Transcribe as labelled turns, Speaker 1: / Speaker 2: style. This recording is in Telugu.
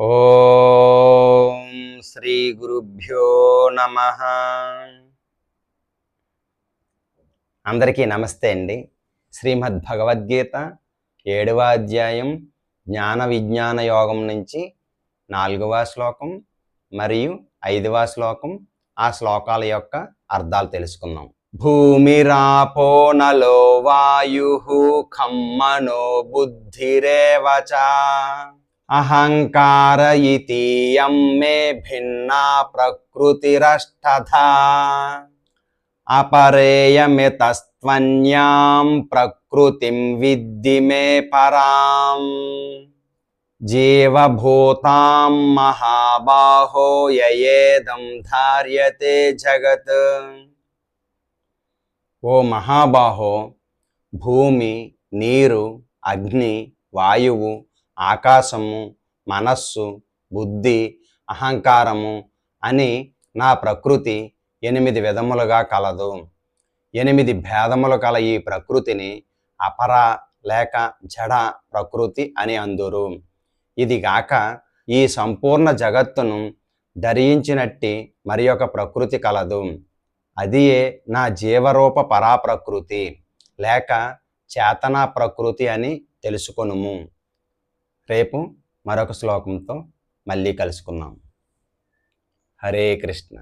Speaker 1: ఓం శ్రీ గురుభ్యో నమః. అందరికీ నమస్తే అండి. శ్రీమద్ భగవద్గీత 7వ అధ్యాయం జ్ఞాన విజ్ఞాన యోగం నుంచి 4వ శ్లోకం మరియు 5వ శ్లోకం, ఆ శ్లోకాల యొక్క అర్థాలు తెలుసుకుందాం. భూమిరాపో నలో వాయుః ఖం మనో బుద్ధిరేవచ అహంకార ఇతీయం మే భిన్నా ప్రకృతిరష్టథా అపరేయమితస్త్వన్యాం ప్రకృతిం విద్ధి మే పరాం జీవభూతాం మహాబాహో యయేదం ధార్యతే జగత్. ఓ మహాబాహో, భూమి, నీరు, అగ్ని, వాయువు, ఆకాశము, మనస్సు, బుద్ధి, అహంకారము అని నా ప్రకృతి 8 విధములుగా కలదు. 8 భేదములు కల ఈ ప్రకృతిని అపర లేక జడ ప్రకృతి అని అందురు. ఇది గాక ఈ సంపూర్ణ జగత్తును ధరించినట్టి మరి ఒక ప్రకృతి కలదు. అదియే నా జీవరూప పరాప్రకృతి లేక చేతనా ప్రకృతి అని తెలుసుకొనుము. రేపు మరొక శ్లోకంతో మళ్ళీ కలుసుకుందాం. హరే కృష్ణ.